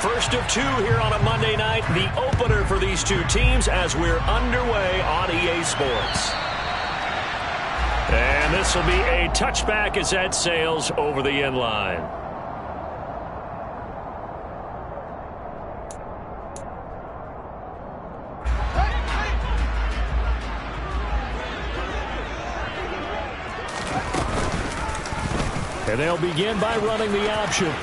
first of two here on a Monday night, the opener for these two teams as we're underway on EA Sports. And this will be a touchback as that sails over the end line. And they'll begin by running the option.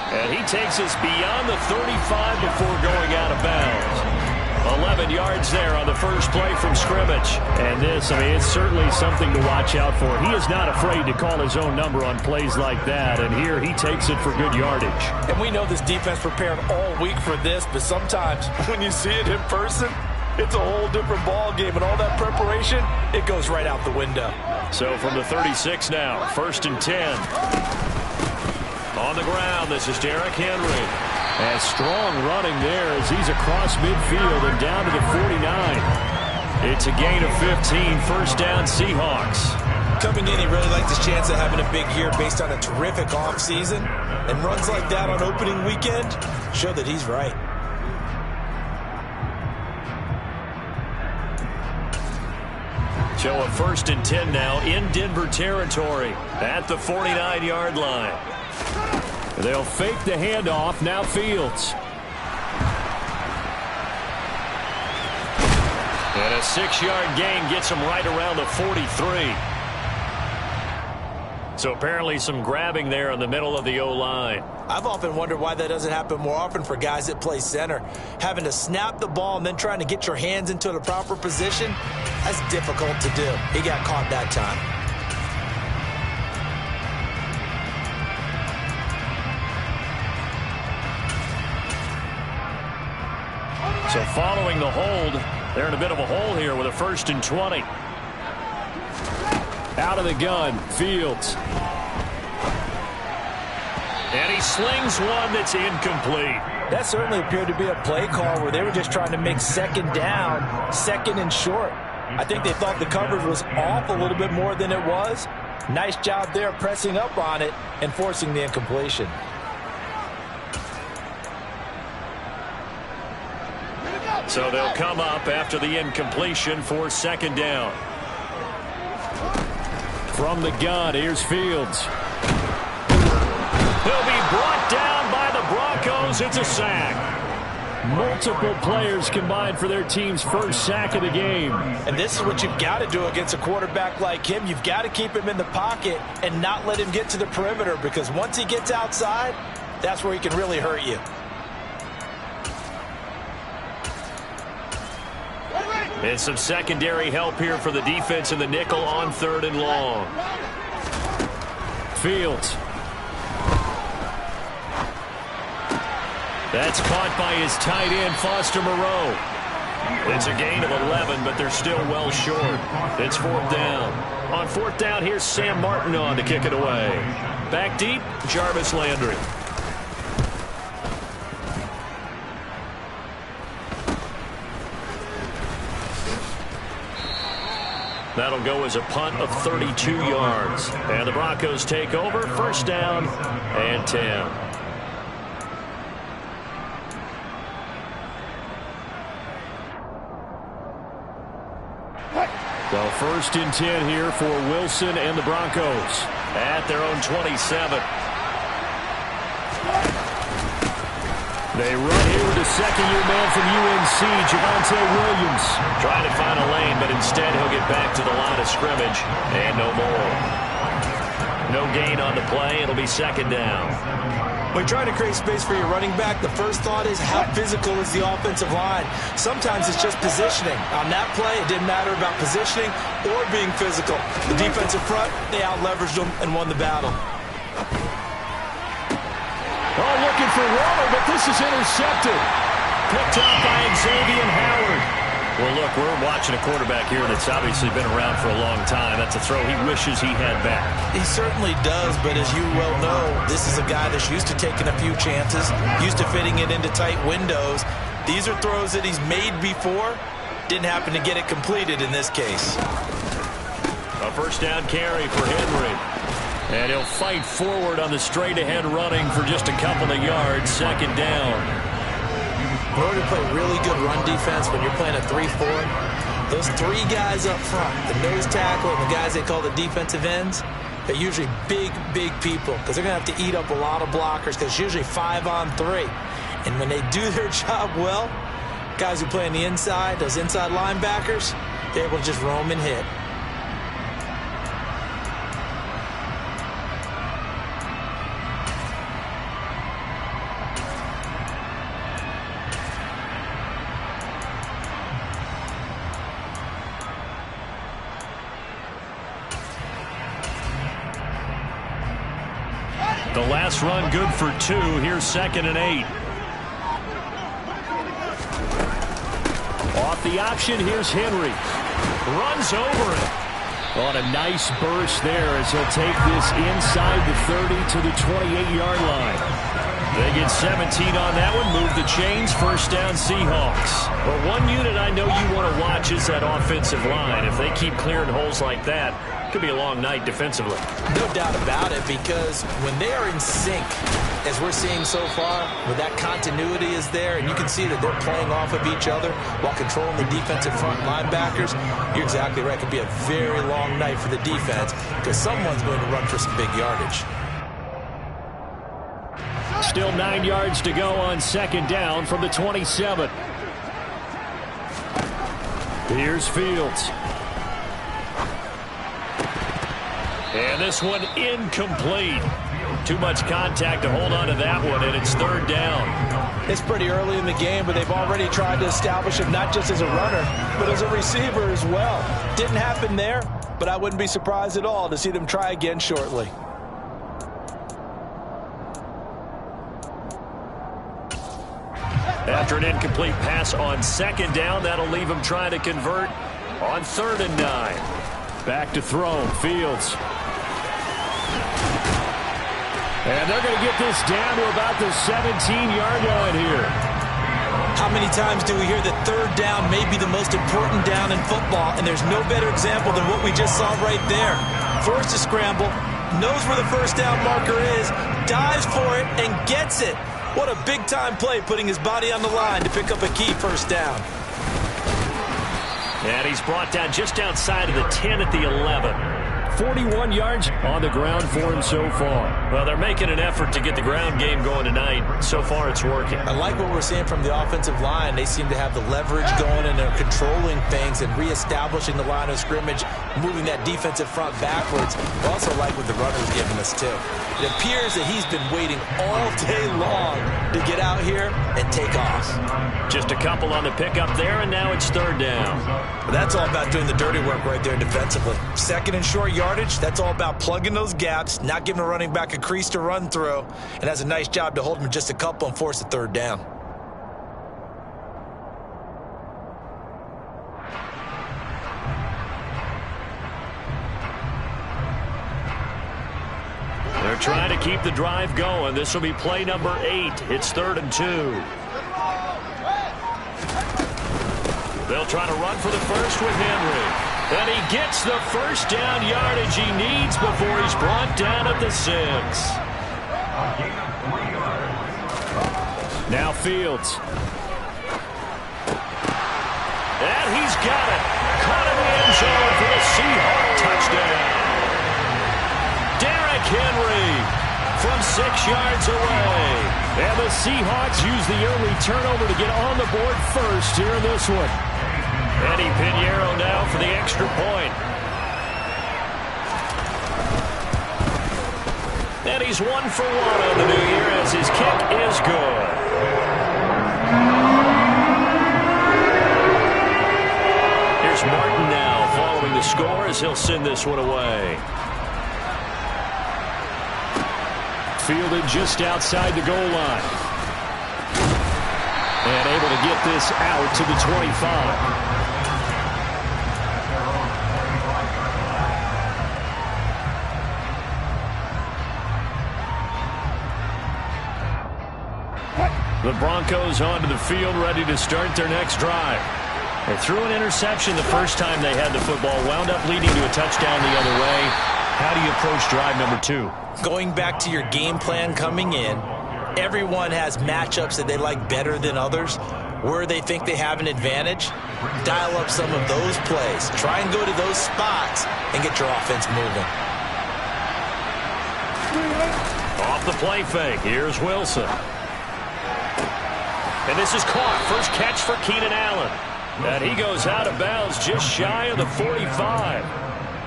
And he takes us beyond the 35 before going out of bounds. 11 yards there on the first play from scrimmage. And this, it's certainly something to watch out for. He is not afraid to call his own number on plays like that. And here he takes it for good yardage. And we know this defense prepared all week for this, but sometimes when you see it in person, it's a whole different ball game. And all that preparation, it goes right out the window. So from the 36 now, 1st and 10. On the ground, this is Derrick Henry. And strong running there as he's across midfield and down to the 49. It's a gain of 15, first down Seahawks. Coming in, he really likes his chance of having a big year based on a terrific offseason. And runs like that on opening weekend show that he's right. So a 1st and 10 now in Denver territory at the 49-yard line. They'll fake the handoff. Now Fields. And a 6-yard gain gets him right around the 43. So apparently some grabbing there in the middle of the O-line. I've often wondered why that doesn't happen more often for guys that play center. Having to snap the ball and then trying to get your hands into the proper position, that's difficult to do. He got caught that time. So following the hold, they're in a bit of a hole here with a 1st and 20. Out of the gun, Fields. And he slings one that's incomplete. That certainly appeared to be a play call where they were just trying to make second down, 2nd and short. I think they thought the coverage was off a little bit more than it was. Nice job there pressing up on it and forcing the incompletion. So they'll come up after the incompletion for 2nd down. From the gun, here's Fields. He'll be brought down by the Broncos. It's a sack. Multiple players combined for their team's first sack of the game. And this is what you've got to do against a quarterback like him. You've got to keep him in the pocket and not let him get to the perimeter, because once he gets outside, that's where he can really hurt you. And some secondary help here for the defense in the nickel on 3rd and long. Fields. That's caught by his tight end, Foster Moreau. It's a gain of 11, but they're still well short. It's 4th down. On 4th down, here's Sam Martin on to kick it away. Back deep, Jarvis Landry. That'll go as a punt of 32 yards. And the Broncos take over, 1st down and 10. So 1st and 10 here for Wilson and the Broncos at their own 27. They run here with the second-year man from UNC, Javonte Williams. Trying to find a lane, but instead he'll get back to the line of scrimmage. And no more. No gain on the play. It'll be 2nd down. When trying to create space for your running back, the first thought is how physical is the offensive line. Sometimes it's just positioning. On that play, it didn't matter about positioning or being physical. The defensive front, they out-leveraged them and won the battle. Oh, looking for Waller, but this is intercepted. Picked up by Xavier Howard. Well, look, we're watching a quarterback here that's obviously been around for a long time. That's a throw he wishes he had back. He certainly does, but as you well know, this is a guy that's used to taking a few chances, used to fitting it into tight windows. These are throws that he's made before. Didn't happen to get it completed in this case. A 1st down carry for Henry. And he'll fight forward on the straight-ahead running for just a couple of yards. Second down. In order to play really good run defense when you're playing a 3-4, those three guys up front, the nose tackle and the guys they call the defensive ends, they're usually big, big people because they're going to have to eat up a lot of blockers because it's usually 5-on-3. And when they do their job well, guys who play on the inside, those inside linebackers, they're able to just roam and hit. The last run good for 2. Here's 2nd and 8. Off the option, here's Henry. Runs over it. On a nice burst there as he'll take this inside the 30 to the 28-yard line. They get 17 on that one, move the chains, first down Seahawks. But one unit I know you want to watch is that offensive line. If they keep clearing holes like that, it could be a long night defensively. No doubt about it, because when they are in sync, as we're seeing so far, where that continuity is there, and you can see that they're playing off of each other while controlling the defensive front linebackers, you're exactly right. It could be a very long night for the defense because someone's going to run for some big yardage. Still 9 yards to go on 2nd down from the 27. Here's Fields. And this one incomplete. Too much contact to hold on to that one, and it's 3rd down. It's pretty early in the game, but they've already tried to establish him not just as a runner, but as a receiver as well. Didn't happen there, but I wouldn't be surprised at all to see them try again shortly. After an incomplete pass on 2nd down, that'll leave him trying to convert on 3rd and 9. Back to throw, Fields. And they're going to get this down to about the 17-yard line here. How many times do we hear that 3rd down may be the most important down in football, and there's no better example than what we just saw right there. Forced to scramble, knows where the first down marker is, dives for it, and gets it. What a big-time play, putting his body on the line to pick up a key first down. And he's brought down just outside of the 10 at the 11. 41 yards on the ground for him so far. Well, they're making an effort to get the ground game going tonight. So far, it's working. I like what we're seeing from the offensive line. They seem to have the leverage going, and they're controlling things and reestablishing the line of scrimmage, moving that defensive front backwards. I also like what the runner's giving us, too. It appears that he's been waiting all day long to get out here and take off. Just a couple on the pickup there, and now it's 3rd down. But that's all about doing the dirty work right there defensively. 2nd and short yardage, that's all about plugging those gaps, not giving a running back a crease to run through, and has a nice job to hold him just a couple and force the 3rd down. They're trying to keep the drive going. This will be play number 8. It's 3rd and 2. They'll try to run for the first with Henry. And he gets the first down yardage he needs before he's brought down at the 6. Now Fields. And he's got it. Caught in the end zone for the Seahawk touchdown. Derrick Henry from 6 yards away. And the Seahawks use the early turnover to get on the board first here in this one. Eddie Pinheiro now for the extra point. And he's 1 for 1 on the new year as his kick is good. Here's Martin now following the score as he'll send this one away. Fielded just outside the goal line. And able to get this out to the 25. The Broncos onto the field, ready to start their next drive. They threw an interception the first time they had the football, wound up leading to a touchdown the other way. How do you approach drive number 2? Going back to your game plan coming in, everyone has matchups that they like better than others. Where they think they have an advantage, dial up some of those plays. Try and go to those spots and get your offense moving. Off the play fake, here's Wilson. And this is caught. First catch for Keenan Allen. And he goes out of bounds just shy of the 45.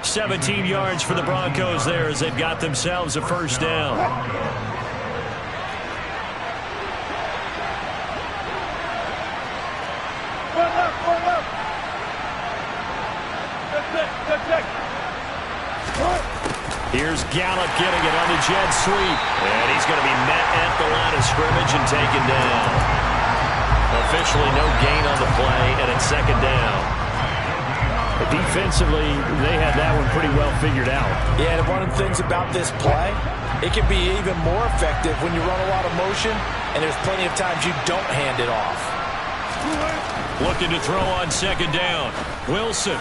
17 yards for the Broncos there as they've got themselves a first down. Here's Gallup getting it on the jet sweep. And he's going to be met at the line of scrimmage and taken down. Officially no gain on the play, and it's second down. Defensively, they had that one pretty well figured out. Yeah, and one of the things about this play, it can be even more effective when you run a lot of motion, and there's plenty of times you don't hand it off. Looking to throw on second down. Wilson.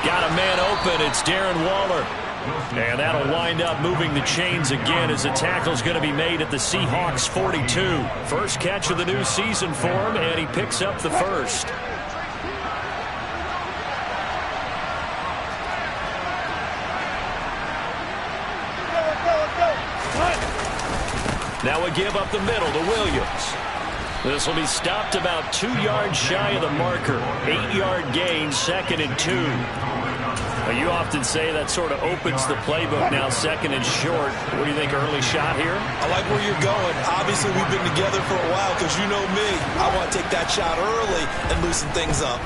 Got a man open. It's Darren Waller. And that'll wind up moving the chains again as the tackle's going to be made at the Seahawks 42. First catch of the new season for him, and he picks up the first. Now a give up the middle to Williams. This will be stopped about 2 yards shy of the marker. 8-yard gain, second and 2. You often say that sort of opens the playbook now, second and short. What do you think, early shot here? I like where you're going. Obviously, we've been together for a while because you know me. I want to take that shot early and loosen things up.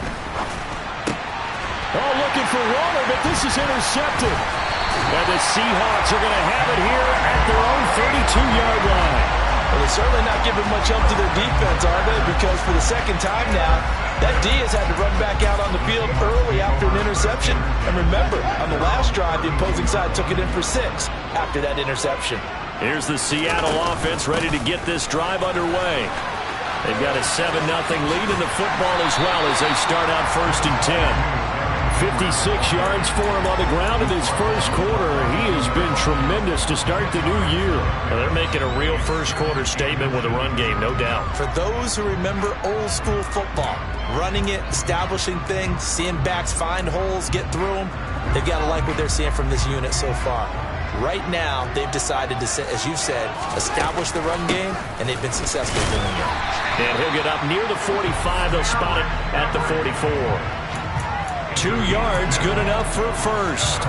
Oh, looking for Waller, but this is intercepted. And the Seahawks are going to have it here at their own 32-yard line. Well, they're certainly not giving much help to their defense, are they? Because for the second time now, that D has had to run back out on the field early after an interception. And remember, on the last drive, the opposing side took it in for 6 after that interception. Here's the Seattle offense ready to get this drive underway. They've got a 7-0 lead in the football as well as they start out first and 10. 56 yards for him on the ground in his first quarter. He has been tremendous to start the new year. Well, they're making a real first-quarter statement with a run game, no doubt. For those who remember old-school football, running it, establishing things, seeing backs find holes, get through them, they've got to like what they're seeing from this unit so far. Right now, they've decided to, as you said, establish the run game, and they've been successful doing it. And he'll get up near the 45. They'll spot it at the 44. 2 yards, good enough for a first.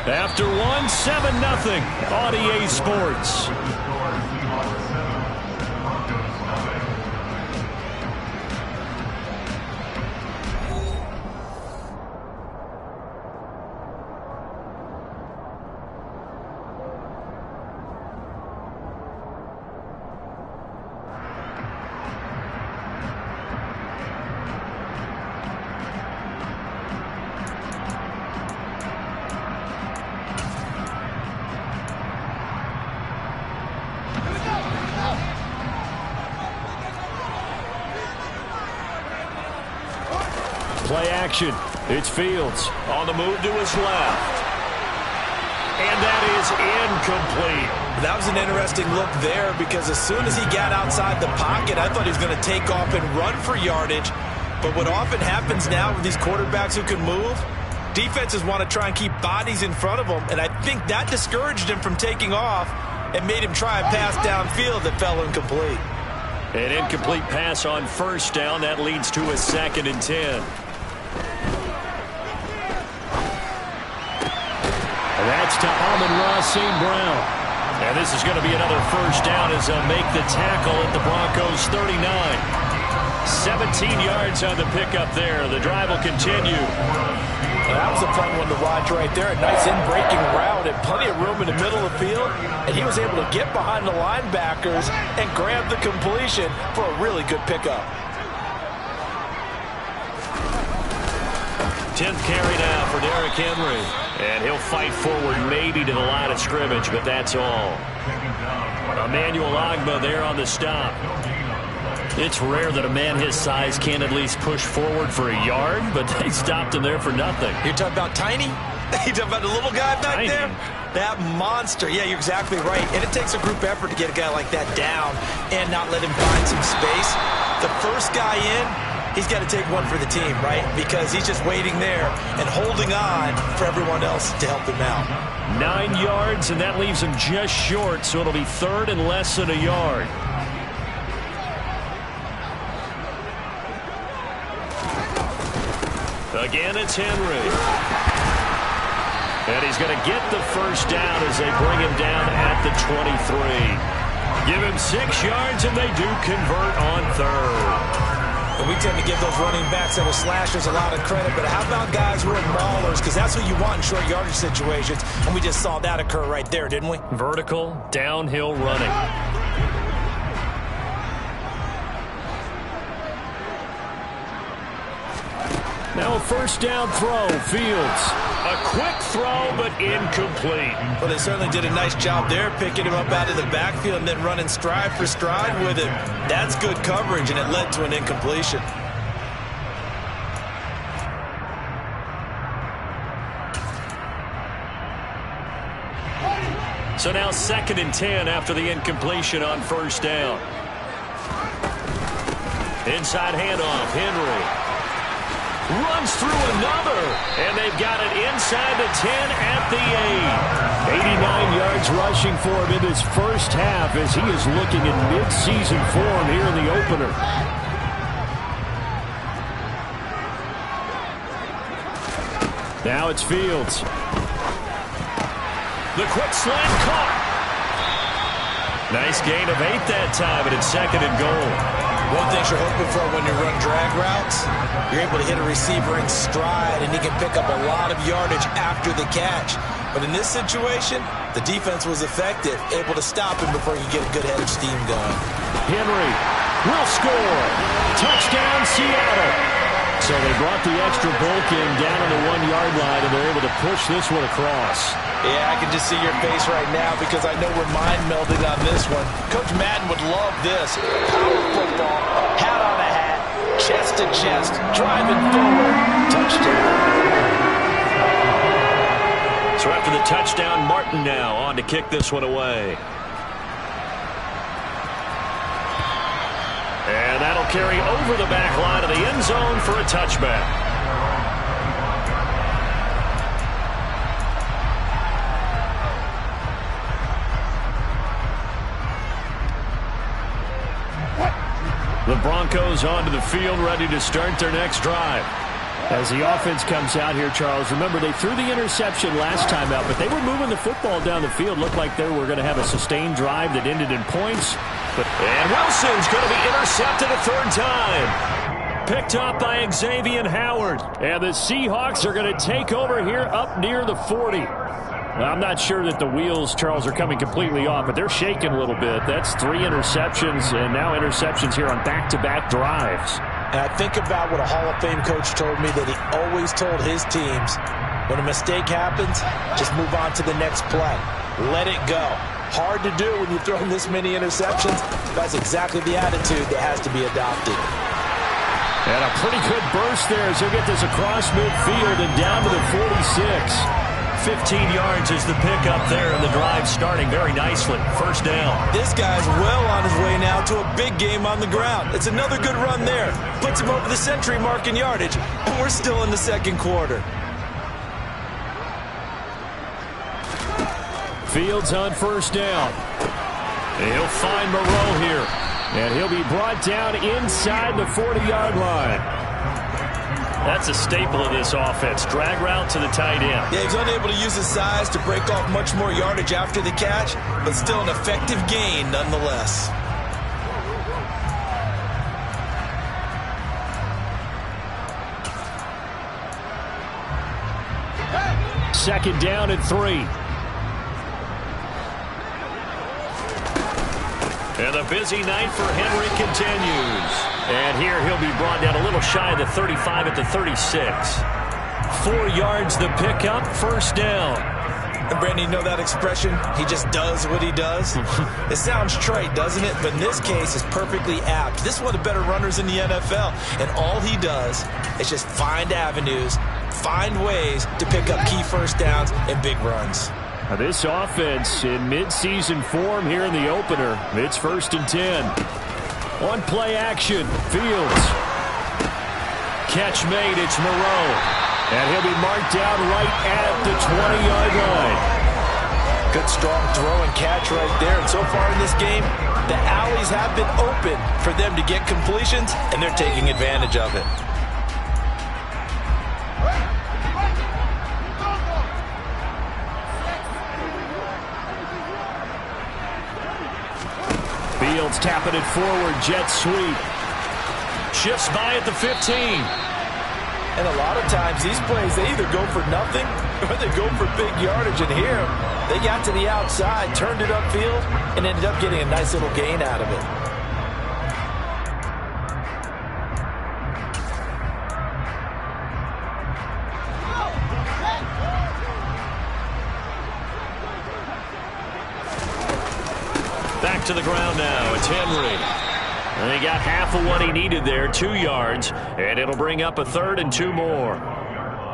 After one, 7-0 on EA Sports. Play action. It's Fields on the move to his left. And that is incomplete. That was an interesting look there because as soon as he got outside the pocket, I thought he was going to take off and run for yardage. But what often happens now with these quarterbacks who can move, defenses want to try and keep bodies in front of them. And I think that discouraged him from taking off and made him try a pass downfield that fell incomplete. An incomplete pass on first down. That leads to a 2nd and 10. That's to Amon-Ra St. Brown. And this is going to be another first down as they'll make the tackle at the Broncos 39. 17 yards on the pickup there. The drive will continue. Well, that was a fun one to watch right there. A nice in-breaking route and plenty of room in the middle of the field. And he was able to get behind the linebackers and grab the completion for a really good pickup. 10th carry now for Derrick Henry. And he'll fight forward maybe to the line of scrimmage, but that's all. Emmanuel Ogbah there on the stop. It's rare that a man his size can't at least push forward for a yard, but they stopped him there for nothing. You're talking about tiny? You're talking about the little guy back Tiny. there? That monster. Yeah, you're exactly right. And it takes a group effort to get a guy like that down and not let him find some space. The first guy in, he's got to take one for the team, right? Because he's just waiting there and holding on for everyone else to help him out. 9 yards, and that leaves him just short, so it'll be third and less than a yard. Again, it's Henry. And he's going to get the first down as they bring him down at the 23. Give him 6 yards, and they do convert on third. And we tend to give those running backs that are slashers a lot of credit, but how about guys who are maulers? Because that's what you want in short yardage situations, and we just saw that occur right there, didn't we? Vertical, downhill running. Now a first down throw, Fields. A quick throw, but incomplete. Well, they certainly did a nice job there, picking him up out of the backfield and then running stride for stride with him. That's good coverage, and it led to an incompletion. So now 2nd and 10 after the incompletion on first down. Inside handoff, Henry. Runs through another, and they've got it inside the 10 at the 8. 89 yards rushing for him in his first half as he is looking in mid-season form here in the opener. Now it's Fields. The quick slant caught. Nice gain of 8 that time, and it's 2nd and goal. One thing you're hoping for when you run drag routes, you're able to hit a receiver in stride, and he can pick up a lot of yardage after the catch. But in this situation, the defense was effective, able to stop him before you get a good head of steam going. Henry will score. Touchdown, Seattle. So they brought the extra bulk in down on the 1-yard line, and they're able to push this one across. Yeah, I can just see your face right now because I know we're mind melding on this one. Coach Madden would love this. Power football, hat on a hat, chest to chest, driving forward, touchdown. So after the touchdown, Martin now on to kick this one away. And that'll carry over the back line of the end zone for a touchback. The Broncos onto the field, ready to start their next drive. As the offense comes out here, Charles, remember they threw the interception last time out, but they were moving the football down the field. Looked like they were going to have a sustained drive that ended in points. And Wilson's going to be intercepted a 3rd time. Picked up by Xavier Howard. And the Seahawks are going to take over here up near the 40. I'm not sure that the wheels, Charles, are coming completely off, but they're shaking a little bit. That's 3 interceptions, and now interceptions here on back-to-back drives. And I think about what a Hall of Fame coach told me that he always told his teams, when a mistake happens, just move on to the next play. Let it go. Hard to do when you've thrown this many interceptions. That's exactly the attitude that has to be adopted. And a pretty good burst there as he'll get this across midfield and down to the 46. 15 yards is the pickup there, and the drive starting very nicely. First down. This guy's well on his way now to a big game on the ground. It's another good run there. Puts him over the century mark in yardage, and we're still in the 2nd quarter. Fields on first down. He'll find Moreau here, and he'll be brought down inside the 40-yard line. That's a staple of this offense. Drag route to the tight end. Yeah, he's unable to use his size to break off much more yardage after the catch, but still an effective gain nonetheless. Second down and 3. And the busy night for Henry continues. And here he'll be brought down a little shy of the 35 at the 36. 4 yards the pickup, first down. And Brandon, you know that expression? He just does what he does? It sounds trite, doesn't it? But in this case, it's perfectly apt. This is one of the better runners in the NFL. And all he does is just find avenues, find ways to pick up key first downs and big runs. Now this offense in midseason form here in the opener. It's 1st and 10. On play action, Fields. Catch made, it's Moreau. And he'll be marked down right at the 20-yard line. Good strong throw and catch right there. And so far in this game, the alleys have been open for them to get completions, and they're taking advantage of it. Fields tapping it forward, jet sweep. Shifts by at the 15. And a lot of times these plays, they either go for nothing or they go for big yardage. And here, they got to the outside, turned it upfield, and ended up getting a nice little gain out of it. Back to the ground now. It's Henry. And he got half of what he needed there, 2 yards, and it'll bring up a 3rd and 2 more.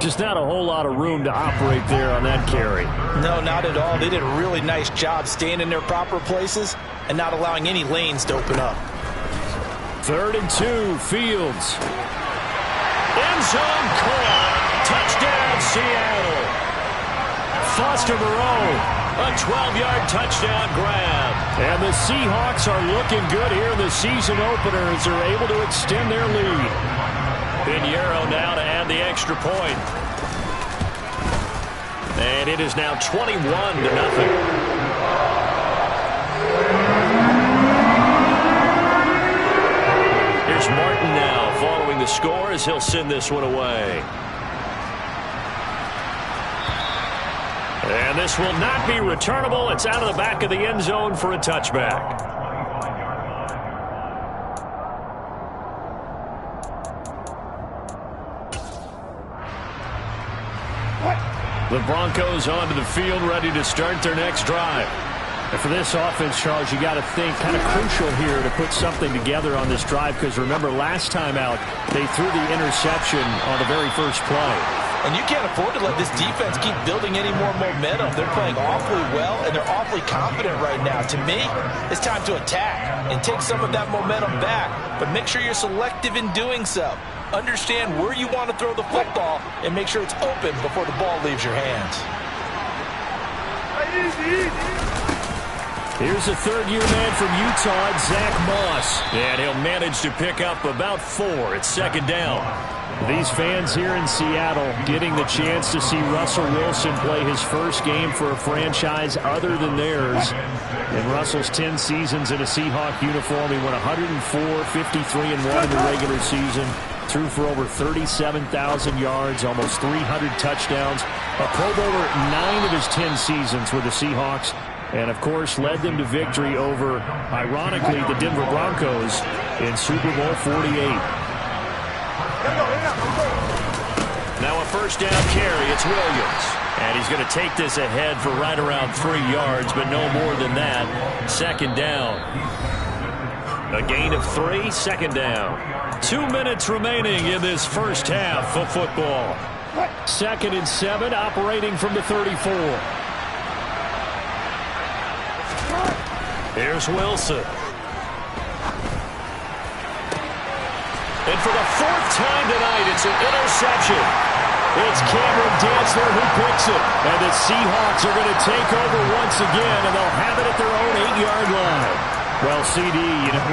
Just not a whole lot of room to operate there on that carry. No, not at all. They did a really nice job staying in their proper places and not allowing any lanes to open up. 3rd and 2, Fields. End zone caught. Touchdown, Seattle. Foster Moreau. A 12-yard touchdown grab. And the Seahawks are looking good here in the season opener as they're able to extend their lead. Pinheiro now to add the extra point. And it is now 21-0. Here's Martin now following the score as he'll send this one away. And this will not be returnable. It's out of the back of the end zone for a touchback. The Broncos onto the field, ready to start their next drive. And for this offense, Charles, you got to think kind of crucial here to put something together on this drive, because remember, last time out, they threw the interception on the very first play. And you can't afford to let this defense keep building any more momentum. They're playing awfully well, and they're awfully confident right now. To me, it's time to attack and take some of that momentum back. But make sure you're selective in doing so. Understand where you want to throw the football and make sure it's open before the ball leaves your hands. Here's a third-year man from Utah, Zach Moss. And he'll manage to pick up about 4. It's 2nd down. These fans here in Seattle getting the chance to see Russell Wilson play his first game for a franchise other than theirs. In Russell's 10 seasons in a Seahawk uniform, he went 104, 53-1 in the regular season. Threw for over 37,000 yards, almost 300 touchdowns. A Pro Bowler 9 of his 10 seasons with the Seahawks. And, of course, led them to victory over, ironically, the Denver Broncos in Super Bowl 48. Now a first down carry. It's Williams. And he's going to take this ahead for right around 3 yards, but no more than that. 2nd down. A gain of 3, 2nd down. 2 minutes remaining in this first half of football. 2nd and 7, operating from the 34. Here's Wilson. And for the 4th time tonight, it's an interception. It's Cameron Dantzler who picks it. And the Seahawks are going to take over once again, and they'll have it at their own 8-yard line. Well, CD,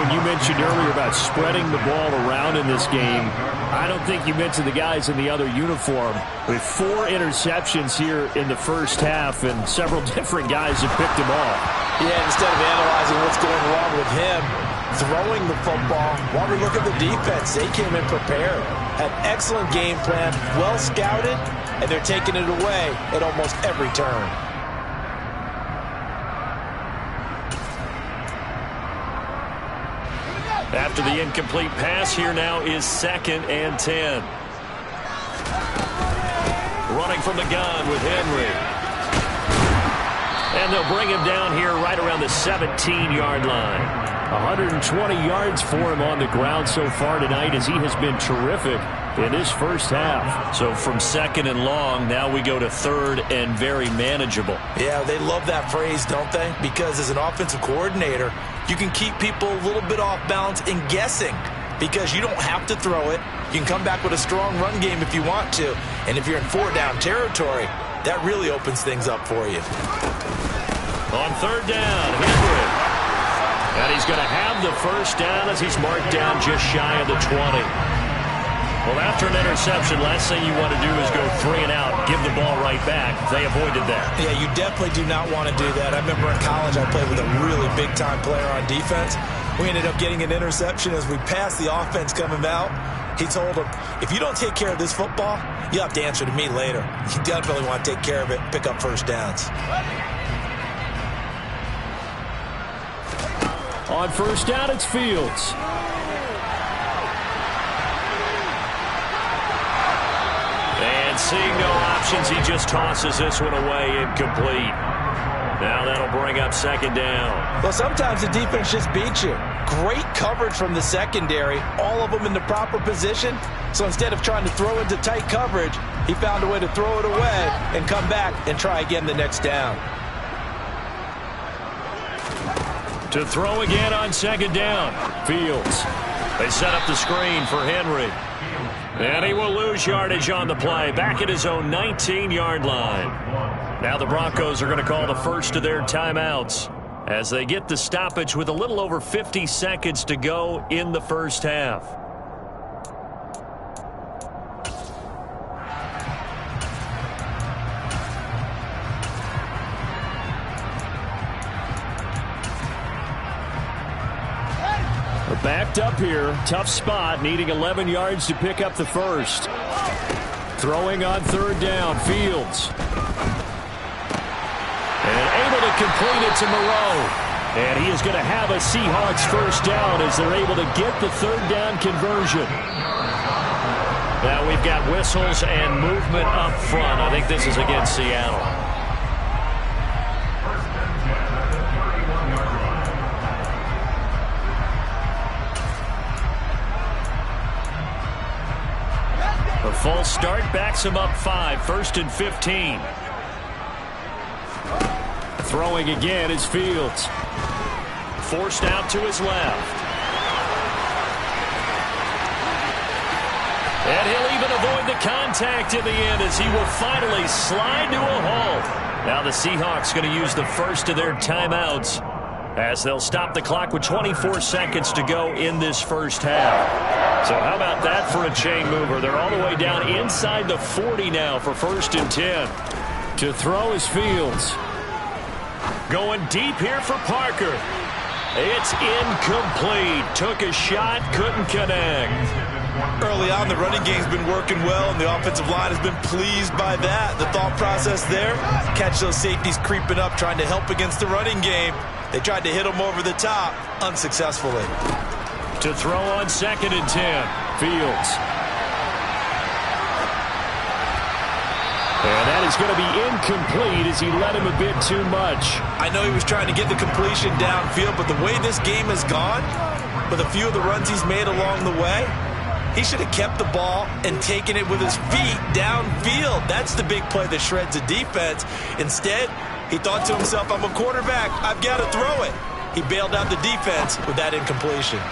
when you mentioned earlier about spreading the ball around in this game, I don't think you mentioned the guys in the other uniform. With 4 interceptions here in the first half, and several different guys have picked him off. Yeah, instead of analyzing what's going wrong with him, throwing the football, while we look at the defense, they came in prepared. Had excellent game plan, well scouted, and they're taking it away at almost every turn. After the incomplete pass, here now is 2nd and 10. Running from the gun with Henry. And they'll bring him down here right around the 17-yard line. 120 yards for him on the ground so far tonight as he has been terrific in this first half. So from second and long, now we go to third and very manageable. Yeah, they love that phrase, don't they? Because as an offensive coordinator, you can keep people a little bit off balance and guessing because you don't have to throw it. You can come back with a strong run game if you want to. And if you're in four-down territory, that really opens things up for you. On third down, Henry. And he's going to have the first down as he's marked down just shy of the 20. Well, after an interception, last thing you want to do is go 3 and out, give the ball right back. They avoided that. Yeah, you definitely do not want to do that. I remember in college I played with a really big-time player on defense. We ended up getting an interception as we passed the offense coming out. He told him, if you don't take care of this football, you'll have to answer to me later. You definitely want to take care of it, pick up first downs. On first down, it's Fields. And seeing no options, he just tosses this one away, incomplete. Now that'll bring up second down. Well, sometimes the defense just beats you. Great coverage from the secondary, all of them in the proper position. So instead of trying to throw into tight coverage, he found a way to throw it away and come back and try again the next down. To throw again on second down, Fields. They set up the screen for Henry. And he will lose yardage on the play, back at his own 19-yard line. Now the Broncos are going to call the first of their timeouts as they get the stoppage with a little over 50 seconds to go in the first half. Backed up here, tough spot, needing 11 yards to pick up the first. Throwing on third down, Fields. And able to complete it to Moreau. And he is going to have a Seahawks first down as they're able to get the third down conversion. Now we've got whistles and movement up front. I think this is against Seattle. A false start backs him up 5, first and 15. Throwing again is Fields. Forced out to his left. And he'll even avoid the contact in the end as he will finally slide to a halt. Now the Seahawks going to use the first of their timeouts as they'll stop the clock with 24 seconds to go in this first half. So how about that for a chain mover? They're all the way down inside the 40 now for first and 10. To throw is Fields. Going deep here for Parker. It's incomplete. Took a shot, couldn't connect. Early on, the running game's been working well, and the offensive line has been pleased by that. The thought process there, catch those safeties creeping up, trying to help against the running game. They tried to hit them over the top, unsuccessfully. To throw on second and 10, Fields. And that is going to be incomplete as he let him a bit too much. I know he was trying to get the completion downfield, but the way this game has gone, with a few of the runs he's made along the way, he should have kept the ball and taken it with his feet downfield. That's the big play that shreds the defense. Instead, he thought to himself, I'm a quarterback, I've got to throw it. He bailed out the defense with that incompletion.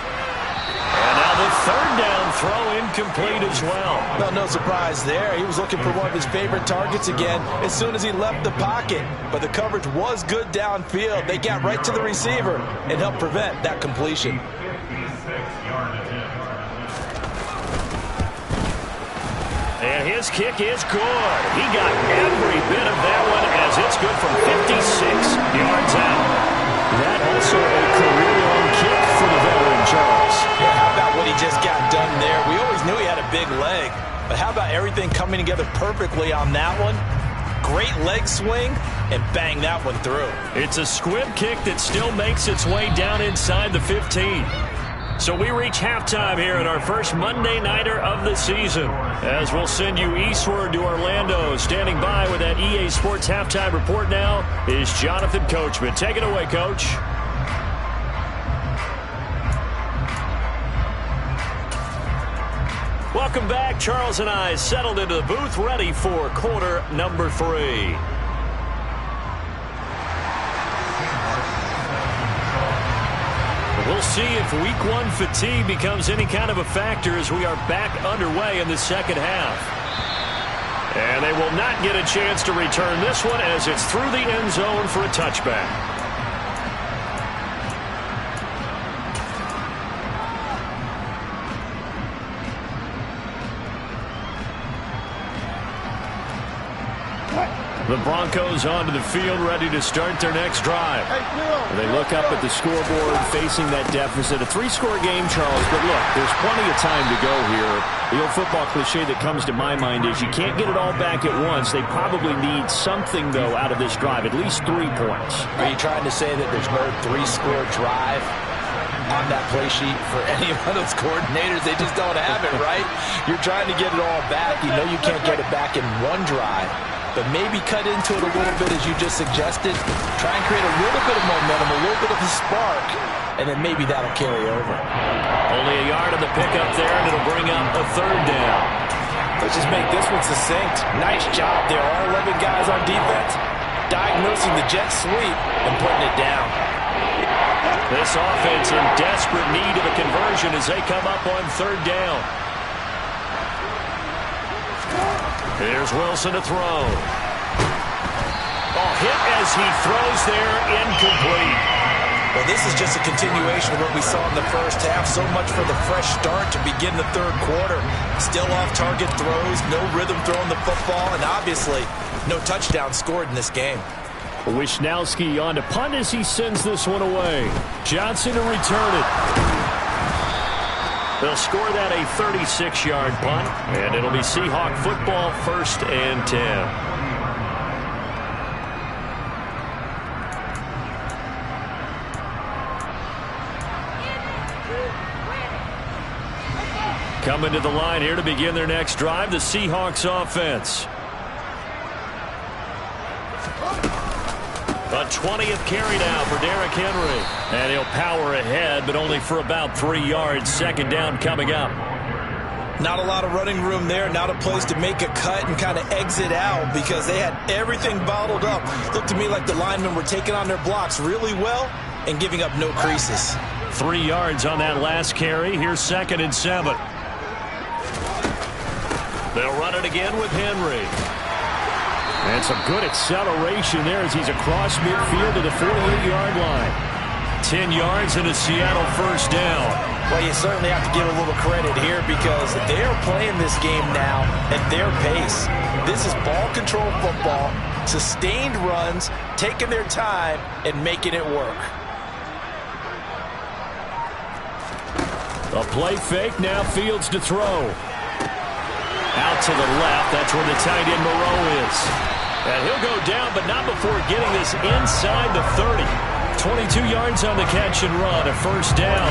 And now the third down throw incomplete as well. Well, no surprise there. He was looking for one of his favorite targets again as soon as he left the pocket. But the coverage was good downfield. They got right to the receiver and helped prevent that completion. And his kick is good. He got every bit of that one as it's good from 56 yards out. That also a career-long kick for the veteran, Charles. Yeah, how about what he just got done there? We always knew he had a big leg, but how about everything coming together perfectly on that one? Great leg swing, and bang that one through. It's a squib kick that still makes its way down inside the 15. So we reach halftime here in our first Monday Nighter of the season, as we'll send you eastward to Orlando. Standing by with that EA Sports halftime report now is Jonathan Coachman. Take it away, Coach. Welcome back. Charles and I settled into the booth, ready for quarter number 3. We'll see if week 1 fatigue becomes any kind of a factor as we are back underway in the second half. And they will not get a chance to return this one as it's through the end zone for a touchback. The Broncos onto the field, ready to start their next drive. They look up at the scoreboard, facing that deficit. A 3-score game, Charles, but look, there's plenty of time to go here. The old football cliche that comes to my mind is you can't get it all back at once. They probably need something, though, out of this drive, at least 3 points. Are you trying to say that there's no 3-score drive on that play sheet for any of those coordinators? They just don't have it, right? You're trying to get it all back. You know you can't get it back in one drive. But maybe cut into it a little bit, as you just suggested. Try and create a little bit of momentum, a little bit of a spark, and then maybe that'll carry over. Only a yard on the pickup there, and it'll bring up a 3rd down. Let's just make this one succinct. Nice job there. All 11 guys on defense diagnosing the jet sweep and putting it down. This offense in desperate need of a conversion as they come up on 3rd down. Here's Wilson to throw. Oh, hit as he throws there, incomplete. Well, this is just a continuation of what we saw in the first half. So much for the fresh start to begin the 3rd quarter. Still off-target throws, no rhythm throwing the football, and obviously no touchdown scored in this game. Wisnowski on to punt as he sends this one away. Johnson to return it. They'll score that a 36-yard punt, and it'll be Seahawk football, 1st and 10. Coming to the line here to begin their next drive, the Seahawks offense. A 20th carry now for Derrick Henry. And he'll power ahead, but only for about 3 yards. 2nd down coming up. Not a lot of running room there. Not a place to make a cut and kind of exit out because they had everything bottled up. Looked to me like the linemen were taking on their blocks really well and giving up no creases. 3 yards on that last carry. Here's 2nd and 7. They'll run it again with Henry. And some good acceleration there as he's across midfield to the 48-yard line. 10 yards and a Seattle 1st down. Well, you certainly have to give a little credit here because they're playing this game now at their pace. This is ball control football, sustained runs, taking their time and making it work. A play fake, now Fields to throw. Out to the left, that's where the tight end Moreau is. And he'll go down, but not before getting this inside the 30. 22 yards on the catch and run, a 1st down.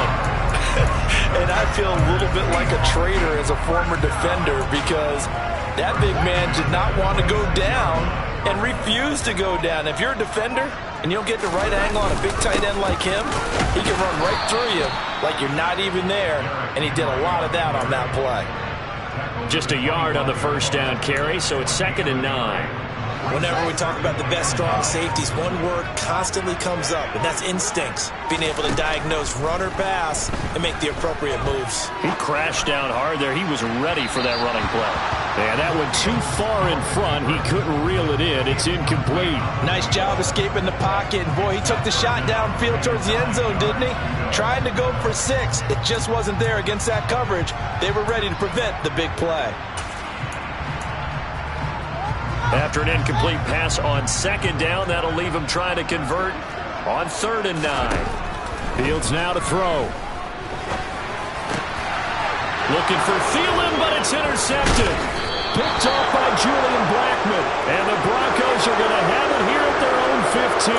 And I feel a little bit like a traitor as a former defender because that big man did not want to go down and refused to go down. If you're a defender and you don't get the right angle on a big tight end like him, he can run right through you like you're not even there, and he did a lot of that on that play. Just a yard on the 1st down carry, so it's 2nd and 9. Whenever we talk about the best strong safeties, one word constantly comes up, and that's instincts. Being able to diagnose run or pass and make the appropriate moves. He crashed down hard there. He was ready for that running play. And that one too far in front. He couldn't reel it in. It's incomplete. Nice job escaping the pocket. And boy, he took the shot downfield towards the end zone, didn't he? Trying to go for 6. It just wasn't there against that coverage. They were ready to prevent the big play. After an incomplete pass on 2nd down, that'll leave him trying to convert on 3rd and 9. Fields now to throw. Looking for Thielen, but it's intercepted. Picked off by Julian Blackmon. And the Broncos are going to have it here at their own 15.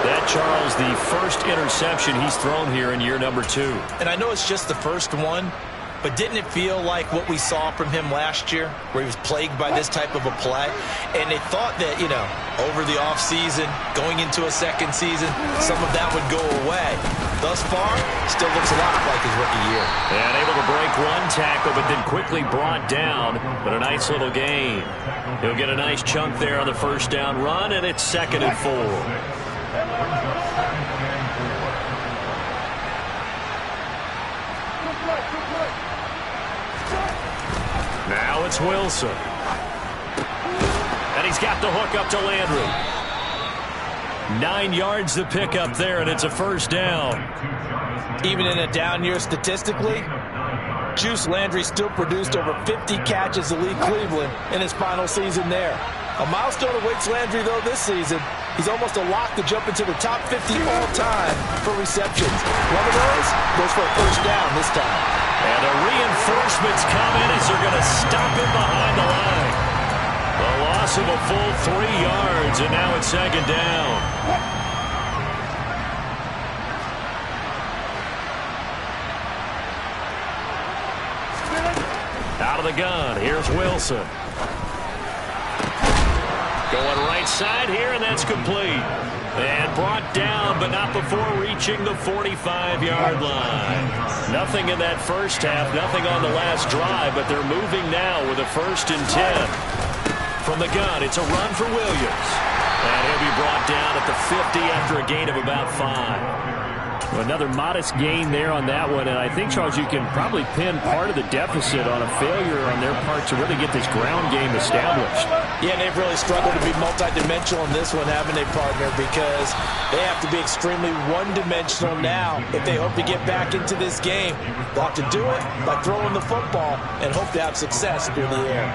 That, Charles, the first interception he's thrown here in year number 2. And I know it's just the first one, but didn't it feel like what we saw from him last year, where he was plagued by this type of a play? And they thought that, you know, over the offseason, going into a second season, some of that would go away. Thus far, still looks a lot like his rookie year. And able to break one tackle, but then quickly brought down. But a nice little gain. He'll get a nice chunk there on the first down run, and it's 2nd and 4. Now it's Wilson. And he's got the hook up to Landry. 9 yards to pick up there, and it's a first down. Even in a down year statistically, Juice Landry still produced over 50 catches to lead Cleveland in his final season there. A milestone awaits Landry, though, this season. He's almost a lock to jump into the top 50 all-time for receptions. One of those goes for a first down this time. And the reinforcements come in as they're going to stop him behind the line. The loss of a full 3 yards, and now it's 2nd down. Out of the gun, here's Wilson. Going right side here, and that's complete. And brought down, but not before reaching the 45-yard line. Nothing in that first half, nothing on the last drive, but they're moving now with a 1st and 10. From the gun, it's a run for Williams. And he'll be brought down at the 50 after a gain of about 5. Well, another modest gain there on that one, and I think, Charles, you can probably pin part of the deficit on a failure on their part to really get this ground game established. Yeah, they've really struggled to be multidimensional in this one, haven't they, partner? Because they have to be extremely one-dimensional now if they hope to get back into this game. They'll have to do it by throwing the football and hope to have success through the air.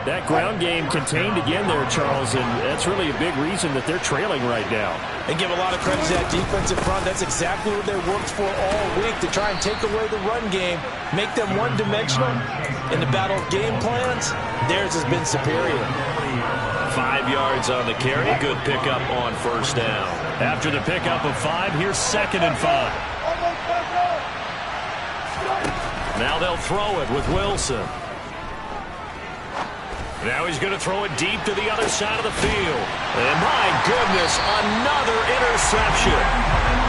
That ground game contained again there, Charles, and that's really a big reason that they're trailing right now. And give a lot of credit to that defensive front. That's exactly what they worked for all week, to try and take away the run game, make them one-dimensional. In the battle of game plans, theirs has been superior. 5 yards on the carry. Good pickup on first down. After the pickup of 5, here's 2nd and 5. Now they'll throw it with Wilson. Now he's going to throw it deep to the other side of the field. And my goodness, another interception.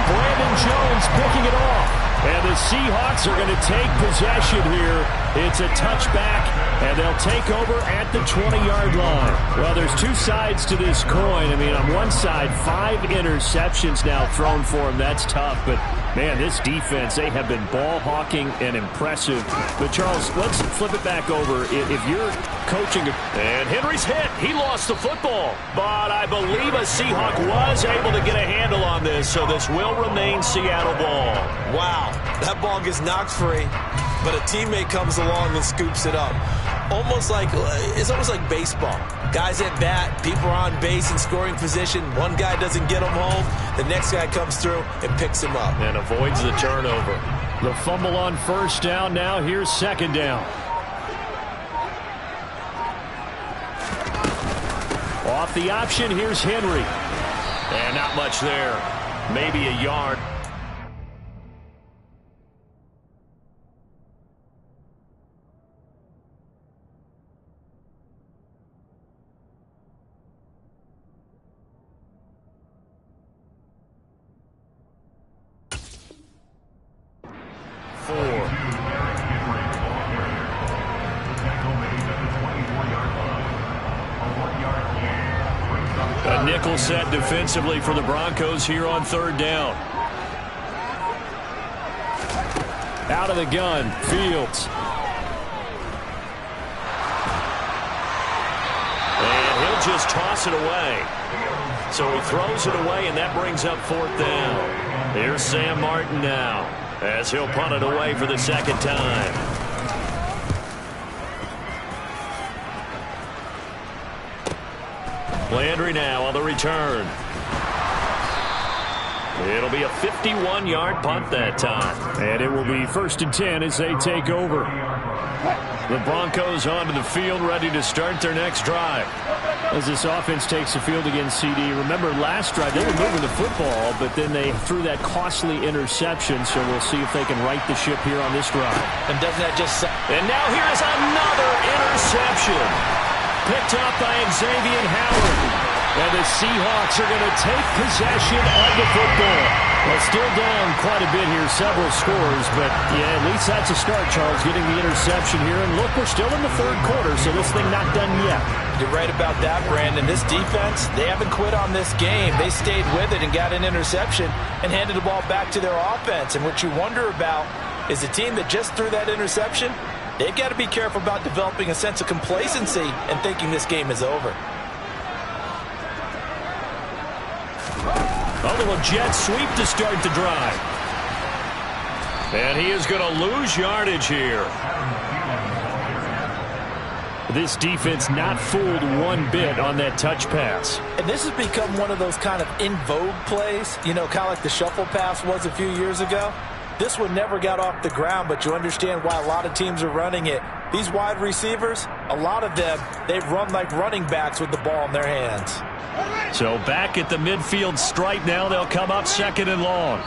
Brandon Jones picking it off. And the Seahawks are going to take possession here. It's a touchback, and they'll take over at the 20-yard line. Well, there's two sides to this coin. I mean, on one side, 5 interceptions now thrown for him. That's tough, but man, this defense, they have been ball hawking and impressive. But, Charles, let's flip it back over. If you're coaching, and Henry's hit. He lost the football. But I believe a Seahawk was able to get a handle on this, so this will remain Seattle ball. Wow, that ball gets knocked free, but a teammate comes along and scoops it up. It's almost like baseball. Guys at bat, people are on base in scoring position. One guy doesn't get him home. The next guy comes through and picks him up. And avoids the turnover. The fumble on first down now. Here's second down. Off the option, here's Henry. And not much there. Maybe a yard. A nickel set defensively for the Broncos here on third down. Out of the gun, Fields. And he'll just toss it away. So he throws it away, and that brings up fourth down. Here's Sam Martin now, as he'll punt it away for the second time. Landry now on the return. It'll be a 51-yard punt that time. And it will be 1st and 10 as they take over. The Broncos onto the field, ready to start their next drive. As this offense takes the field against CD, remember last drive they were moving the football, but then they threw that costly interception, so we'll see if they can right the ship here on this drive. And doesn't that just... And now here's another interception. Picked up by Xavier Howard. And the Seahawks are going to take possession of the football. Well, still down quite a bit here, several scores, but yeah, at least that's a start, Charles, getting the interception here. And look, we're still in the third quarter, so this thing not done yet. You're right about that, Brandon. This defense, they haven't quit on this game. They stayed with it and got an interception and handed the ball back to their offense. And what you wonder about is the team that just threw that interception, they've got to be careful about developing a sense of complacency and thinking this game is over. A little jet sweep to start the drive. And he is going to lose yardage here. This defense not fooled one bit on that touch pass. And this has become one of those kind of in vogue plays, you know, kind of like the shuffle pass was a few years ago. This one never got off the ground, but you understand why a lot of teams are running it. These wide receivers, a lot of them, they've run like running backs with the ball in their hands. So back at the midfield stripe now, they'll come up second and long.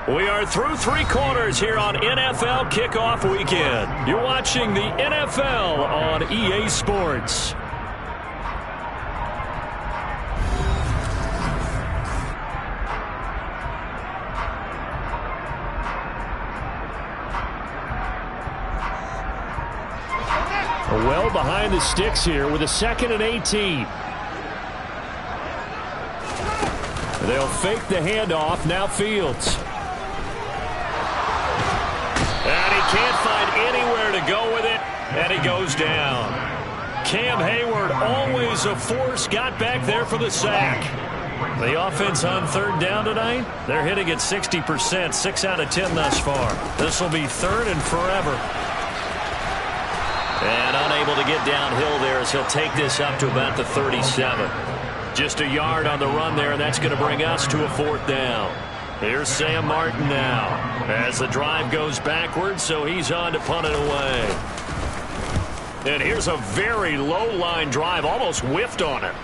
We are through three quarters here on NFL Kickoff Weekend. You're watching the NFL on EA Sports. Well behind the sticks here with a 2nd and 18. They'll fake the handoff. Now Fields. And he can't find anywhere to go with it. And he goes down. Cam Hayward, always a force, got back there for the sack. The offense on third down tonight, they're hitting at 60%, 6 out of 10 thus far. This will be third and forever. And unable to get downhill there as he'll take this up to about the 37. Just a yard on the run there, and that's going to bring us to a 4th down. Here's Sam Martin now as the drive goes backwards, so he's on to punt it away. And here's a very low-line drive, almost whiffed on it.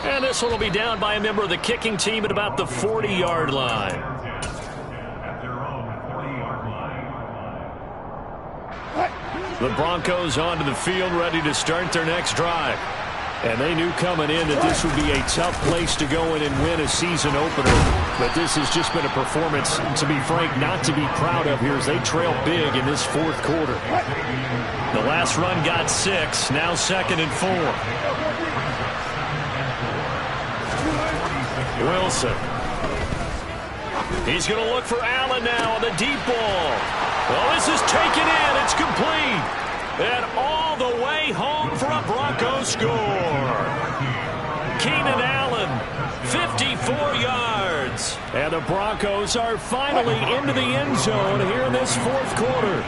And this one will be down by a member of the kicking team at about the 40-yard line. The Broncos onto the field, ready to start their next drive. And they knew coming in that this would be a tough place to go in and win a season opener. But this has just been a performance, to be frank, not to be proud of here as they trail big in this 4th quarter. The last run got 6, now 2nd and 4. Wilson. He's going to look for Allen now on the deep ball. Well, this is taken in. It's complete. And all the way home for a Broncos score. Keenan Allen, 54 yards. And the Broncos are finally into the end zone here in this 4th quarter.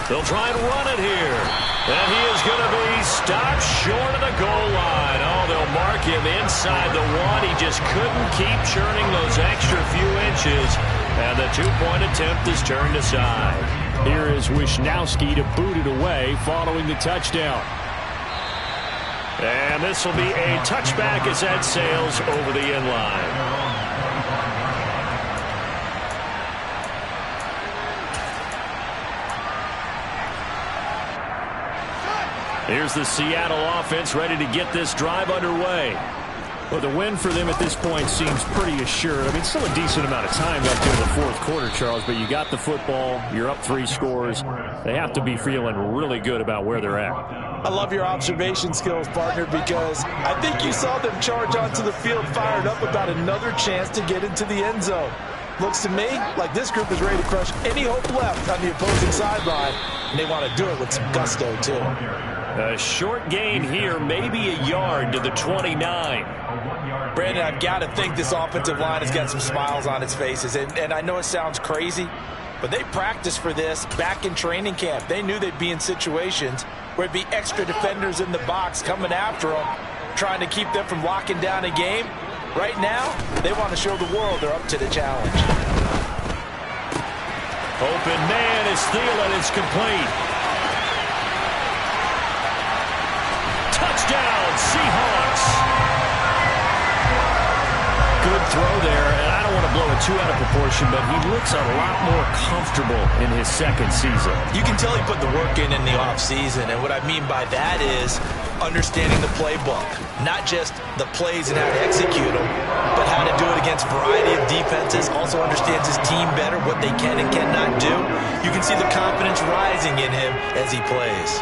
They'll try and run it here. And he is going to be stopped short of the goal line. Oh, they'll mark him inside the 1. He just couldn't keep churning those extra few inches. And the 2-point attempt is turned aside. Here is Wisnowski to boot it away following the touchdown. And this will be a touchback as that sails over the end line. Here's the Seattle offense ready to get this drive underway. Well, the win for them at this point seems pretty assured. I mean, still a decent amount of time left in the 4th quarter, Charles, but you got the football, you're up 3 scores. They have to be feeling really good about where they're at. I love your observation skills, partner, because I think you saw them charge onto the field fired up about another chance to get into the end zone. Looks to me like this group is ready to crush any hope left on the opposing sideline, and they want to do it with some gusto, too. A short gain here, maybe a yard to the 29. Brandon, I've got to think this offensive line has got some smiles on its faces. And I know it sounds crazy, but they practiced for this back in training camp. They knew they'd be in situations where it'd be extra defenders in the box coming after them, trying to keep them from locking down a game. Right now, they want to show the world they're up to the challenge. open man is Thielen. It's complete. Touchdown, Seahawks. Good throw there, and I don't want to blow it too out of proportion, but he looks a lot more comfortable in his second season. You can tell he put the work in the offseason, and what I mean by that is understanding the playbook. Not just the plays and how to execute them, but how to do it against a variety of defenses. Also understands his team better, what they can and cannot do. You can see the confidence rising in him as he plays.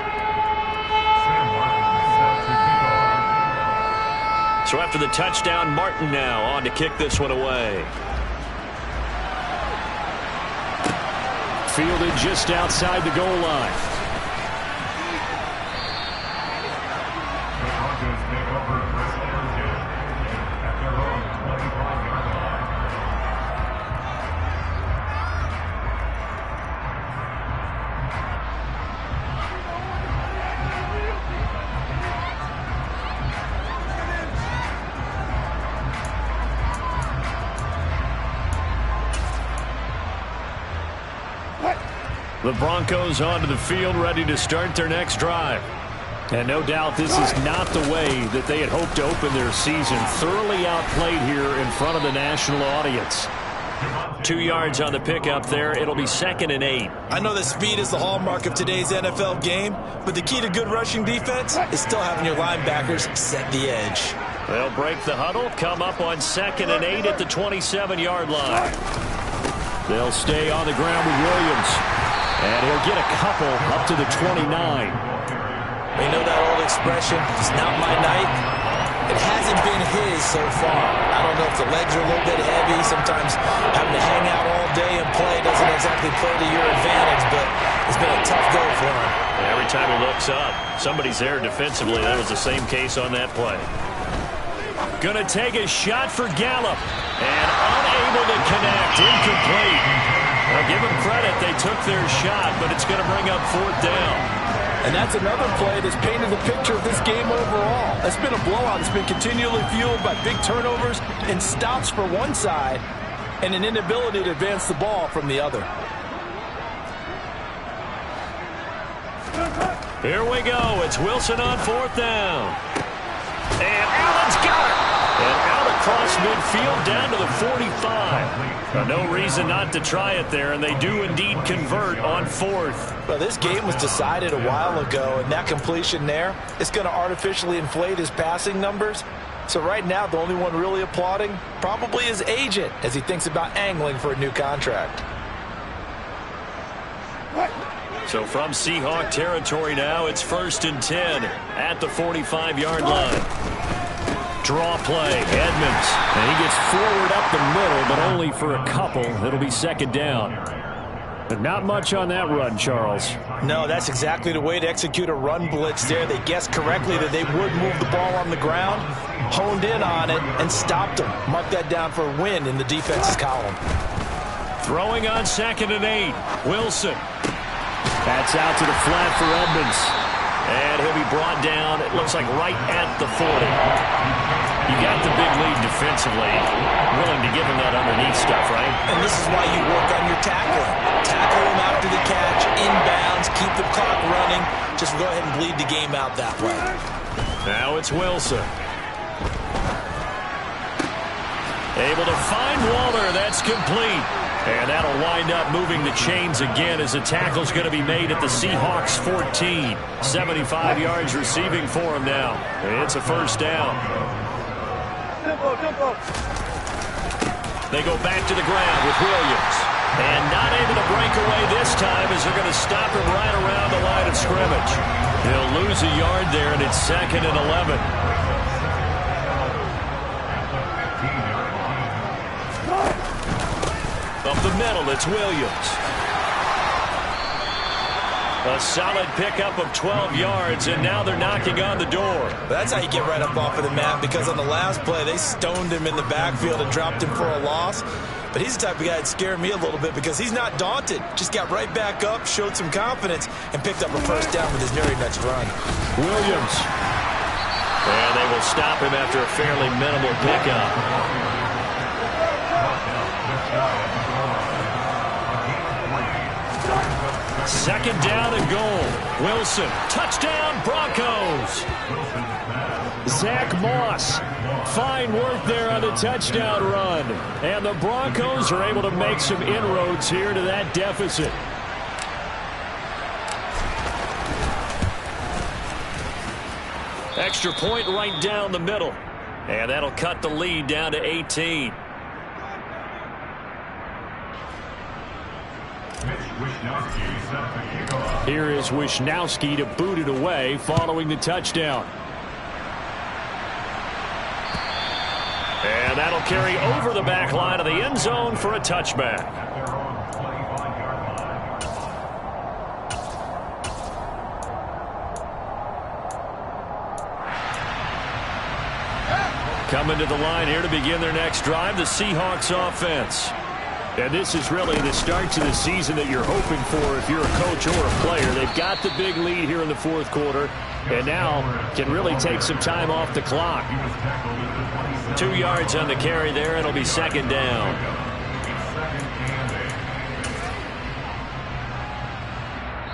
So after the touchdown, Martin now on to kick this one away. Fielded just outside the goal line. The Broncos onto the field, ready to start their next drive. And no doubt this is not the way that they had hoped to open their season. Thoroughly outplayed here in front of the national audience. 2 yards on the pickup there. It'll be 2nd and 8. I know that speed is the hallmark of today's NFL game, but the key to good rushing defense is still having your linebackers set the edge. They'll break the huddle, come up on 2nd and 8 at the 27-yard line. They'll stay on the ground with Williams. And he'll get a couple up to the 29. You know that old expression, it's not my night? It hasn't been his so far. I don't know if the legs are a little bit heavy. Sometimes having to hang out all day and play doesn't exactly play to your advantage, but it's been a tough go for him. Every time he looks up, somebody's there defensively. That was the same case on that play. Gonna take a shot for Gallup. And unable to connect. Incomplete. Now give them credit. They took their shot, but it's going to bring up 4th down. And that's another play that's painted the picture of this game overall. It's been a blowout. It's been continually fueled by big turnovers and stops for one side and an inability to advance the ball from the other. Here we go. It's Wilson on 4th down. And Allen's got it. And out across midfield down to the 45. No reason not to try it there, and they do indeed convert on 4th. Well, this game was decided a while ago, and that completion there is going to artificially inflate his passing numbers. So right now, the only one really applauding probably his agent as he thinks about angling for a new contract. So from Seahawk territory now, it's 1st and 10 at the 45-yard line. Draw play, Edmonds. And he gets forward up the middle, but only for a couple. It'll be 2nd down. But not much on that run, Charles. No, that's exactly the way to execute a run blitz there. They guessed correctly that they would move the ball on the ground, honed in on it, and stopped them. Mark that down for a win in the defense's column. Throwing on 2nd and 8. Wilson. That's out to the flat for Edmonds. And he'll be brought down, it looks like right at the 40. You got the big lead defensively. Willing to give him that underneath stuff, right? And this is why you work on your tackling. Tackle him after the catch, inbounds, keep the clock running. Just go ahead and bleed the game out that way. Now it's Wilson. Able to find Waller. That's complete. And that'll wind up moving the chains again as the tackle's going to be made at the Seahawks 14. 75 yards receiving for him now. It's a 1st down. They go back to the ground with Williams. And not able to break away this time as they're going to stop him right around the line of scrimmage. He'll lose a yard there, and it's 2nd and 11. Up the middle, it's Williams. A solid pickup of 12 yards, and now they're knocking on the door. That's how you get right up off of the mat, because on the last play, they stoned him in the backfield and dropped him for a loss. But he's the type of guy that scared me a little bit because he's not daunted. Just got right back up, showed some confidence, and picked up a 1st down with his very next run. Williams. And they will stop him after a fairly minimal pickup. Second down and goal. Wilson, touchdown Broncos. Zach Moss, fine work there on the touchdown run. And the Broncos are able to make some inroads here to that deficit. Extra point right down the middle. And that'll cut the lead down to 18. Here is Wishnowski to boot it away following the touchdown. And that'll carry over the back line of the end zone for a touchback. Coming to the line here to begin their next drive, the Seahawks offense. And this is really the start to the season that you're hoping for if you're a coach or a player. They've got the big lead here in the fourth quarter and now can really take some time off the clock. 2 yards on the carry there. It'll be second down.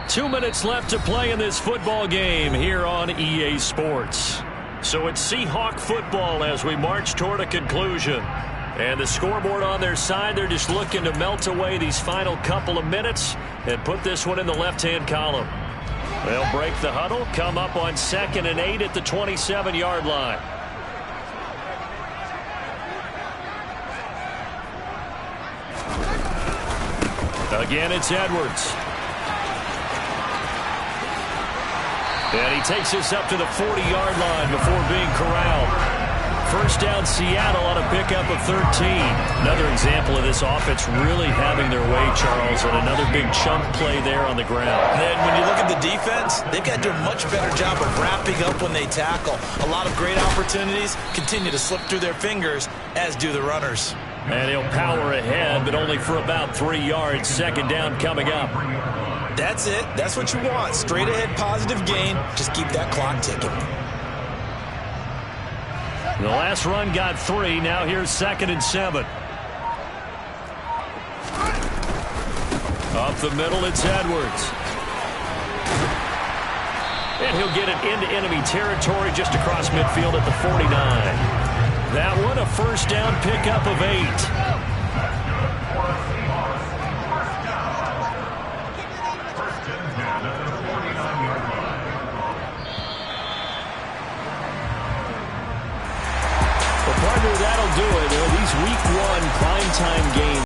Two minutes left to play in this football game here on EA Sports. So it's Seahawk football as we march toward a conclusion. And the scoreboard on their side, they're just looking to melt away these final couple of minutes and put this one in the left-hand column. They'll break the huddle, come up on 2nd and 8 at the 27-yard line. Again, it's Edwards. And he takes this up to the 40-yard line before being corralled. First down, Seattle on a pickup of 13. Another example of this offense really having their way, Charles, and another big chunk play there on the ground. And then when you look at the defense, they've got to do a much better job of wrapping up when they tackle. A lot of great opportunities continue to slip through their fingers, as do the runners. And he'll power ahead, but only for about 3 yards. Second down coming up. That's it. That's what you want. Straight ahead, positive gain. Just keep that clock ticking. The last run got 3. Now here's 2nd and 7. Up the middle, it's Edwards. And he'll get it into enemy territory just across midfield at the 49. That one, a first down pickup of 8. Partner, that'll do it. These week 1 primetime games.